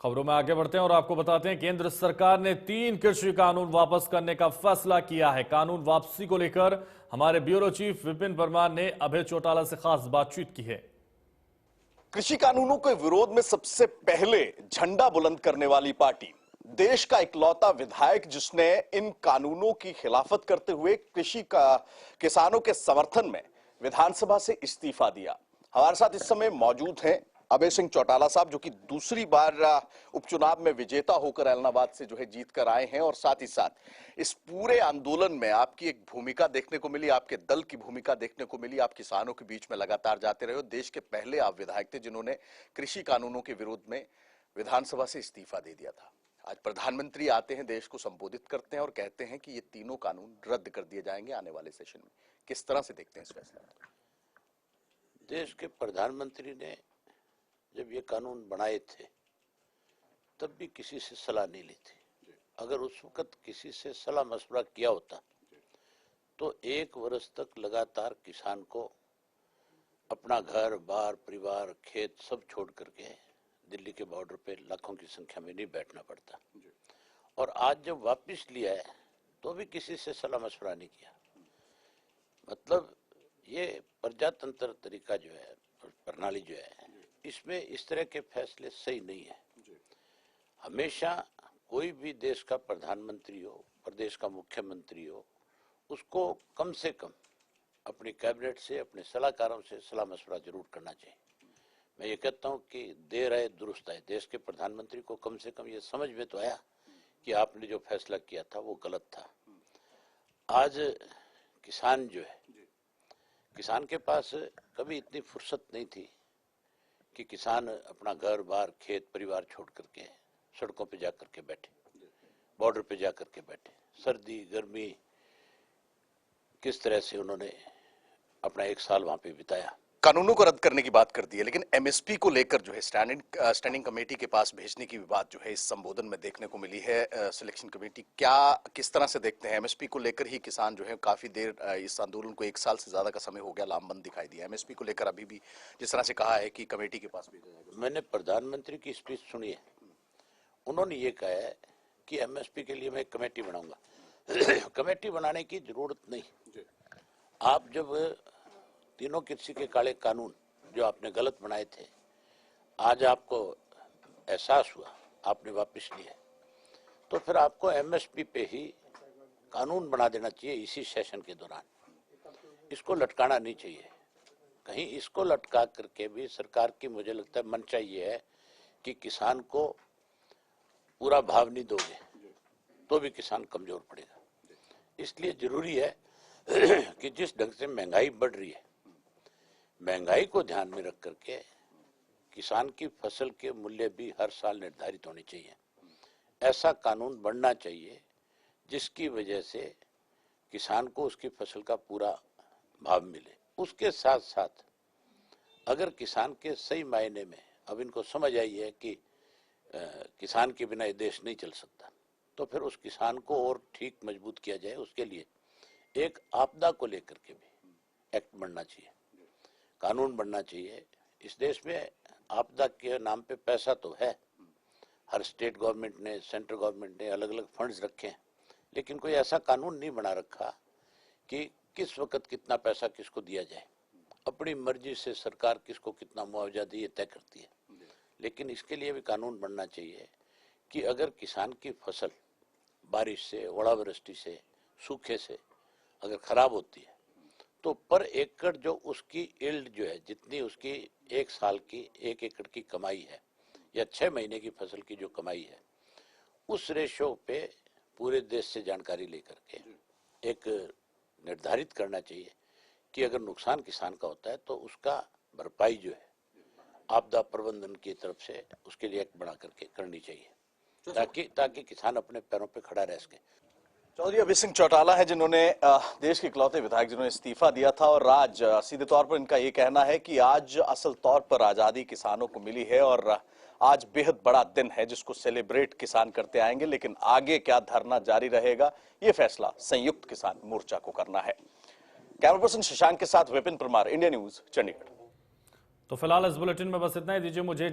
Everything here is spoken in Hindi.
खबरों में आगे बढ़ते हैं और आपको बताते हैं केंद्र सरकार ने 3 कृषि कानून वापस करने का फैसला किया है। कानून वापसी को लेकर हमारे ब्यूरो चीफ विपिन परमार ने अभय चौटाला से खास बातचीत की है। कृषि कानूनों के विरोध में सबसे पहले झंडा बुलंद करने वाली पार्टी, देश का इकलौता विधायक जिसने इन कानूनों की खिलाफत करते हुए किसानों के समर्थन में विधानसभा से इस्तीफा दिया। हमारे साथ इस समय मौजूद हैं अभय सिंह चौटाला साहब, जो कि दूसरी बार उपचुनाव में विजेता होकर ऐलनाबाद से जो है जीत कर आए हैं, और साथ ही साथ इस पूरे आंदोलन में आपकी एक भूमिका देखने को मिली, आपके दल की भूमिका देखने को मिली। आप किसानों के बीच में लगातार जाते रहे हो। देश के पहले आप विधायक थे जिन्होंने कृषि कानूनों के विरोध में विधानसभा से इस्तीफा दे दिया था। आज प्रधानमंत्री आते हैं, देश को संबोधित करते हैं और कहते हैं कि ये तीनों कानून रद्द कर दिए जाएंगे आने वाले सेशन में। किस तरह से देखते हैं इस फैसले को? देश के प्रधानमंत्री ने जब ये कानून बनाए थे तब भी किसी से सलाह नहीं ली थी। अगर उस वक्त किसी से सलाह मशवरा किया होता तो 1 वर्ष तक लगातार किसान को अपना घर बार परिवार खेत सब छोड़ करके दिल्ली के बॉर्डर पे लाखों की संख्या में नहीं बैठना पड़ता। और आज जब वापस लिया है तो भी किसी से सलाह मशवरा नहीं किया। मतलब ये प्रजातंत्र तरीका जो है, प्रणाली जो है, इसमें इस तरह के फैसले सही नहीं है। हमेशा कोई भी देश का प्रधानमंत्री हो, प्रदेश का मुख्यमंत्री हो, उसको कम से कम अपनी कैबिनेट से, अपने सलाहकारों से सलाह मशवरा जरूर करना चाहिए। मैं ये कहता हूँ कि देर आए दुरुस्त आए। देश के प्रधानमंत्री को कम से कम ये समझ में तो आया कि आपने जो फैसला किया था वो गलत था। आज किसान जो है, किसान के पास कभी इतनी फुर्सत नहीं थी कि किसान अपना घर बार खेत परिवार छोड़ करके सड़कों पे जा करके बैठे, बॉर्डर पे जा करके बैठे। सर्दी गर्मी किस तरह से उन्होंने अपना 1 साल वहां पे बिताया। कानूनों को रद्द करने की बात कर दी है, लेकिन एमएसपी को लेकर जो है स्टैंडिंग कमेटी के पास भेजने की बात जो है इस संबोधन में देखने को मिली है। सिलेक्शन कमेटी क्या किस तरह से देखते हैं? एमएसपी को लेकर ही किसान जो है काफी देर इस आंदोलन को 1 साल से ज्यादा का समय हो गया, लामबंद दिखाई दिया। एमएसपी को लेकर अभी भी जिस तरह से कहा है कि कमेटी के पास भेजा जाएगा। मैंने प्रधानमंत्री की स्पीच सुनी है, उन्होंने ये कहा है कि एमएसपी के लिए मैं कमेटी बनाऊंगा। कमेटी बनाने की जरूरत नहीं। आप जब तीनों कृषि के काले कानून जो आपने गलत बनाए थे, आज आपको एहसास हुआ, आपने वापस लिए, तो फिर आपको एमएसपी पे ही कानून बना देना चाहिए इसी सेशन के दौरान। इसको लटकाना नहीं चाहिए। कहीं इसको लटका करके भी सरकार की, मुझे लगता है, मंशा ये है कि किसान को पूरा भाव नहीं दोगे तो भी किसान कमजोर पड़ेगा। इसलिए जरूरी है कि जिस ढंग से महंगाई बढ़ रही है, महंगाई को ध्यान में रख करके किसान की फसल के मूल्य भी हर साल निर्धारित होने चाहिए। ऐसा कानून बनना चाहिए जिसकी वजह से किसान को उसकी फसल का पूरा भाव मिले। उसके साथ साथ अगर किसान के सही मायने में अब इनको समझ आई है कि किसान के बिना ये देश नहीं चल सकता, तो फिर उस किसान को और ठीक मजबूत किया जाए। उसके लिए एक आपदा को लेकर के भी एक्ट बनना चाहिए, कानून बनना चाहिए। इस देश में आपदा के नाम पे पैसा तो है, हर स्टेट गवर्नमेंट ने, सेंट्रल गवर्नमेंट ने अलग अलग फंड्स रखे हैं, लेकिन कोई ऐसा कानून नहीं बना रखा कि किस वक्त कितना पैसा किसको दिया जाए। अपनी मर्जी से सरकार किसको कितना मुआवजा दी तय करती है। लेकिन इसके लिए भी कानून बनना चाहिए कि अगर किसान की फसल बारिश से, ओलावृष्टि से, सूखे से अगर खराब होती है तो पर एकड़ जो उसकी यील्ड जो है, जितनी उसकी 1 साल की 1 एकड़ की कमाई है या 6 महीने की फसल की जो कमाई है, उस रेशो पे पूरे देश से जानकारी लेकर के एक निर्धारित करना चाहिए कि अगर नुकसान किसान का होता है तो उसका भरपाई जो है आपदा प्रबंधन की तरफ से उसके लिए एक्ट बना करके करनी चाहिए, ताकि किसान अपने पैरों पे खड़ा रह सके। चौधरी अभय सिंह चौटाला है जिन्होंने देश के इकलौते विधायक जिन्होंने इस्तीफा दिया था, और आज सीधे तौर पर इनका ये कहना है कि आज असल तौर पर आजादी किसानों को मिली है और आज बेहद बड़ा दिन है जिसको सेलिब्रेट किसान करते आएंगे। लेकिन आगे क्या धरना जारी रहेगा, ये फैसला संयुक्त किसान मोर्चा को करना है। कैमरा पर्सन शशांक के साथ विपिन परमार, इंडिया न्यूज, चंडीगढ़। तो फिलहाल इस बुलेटिन में बस इतना ही। दीजिए मुझे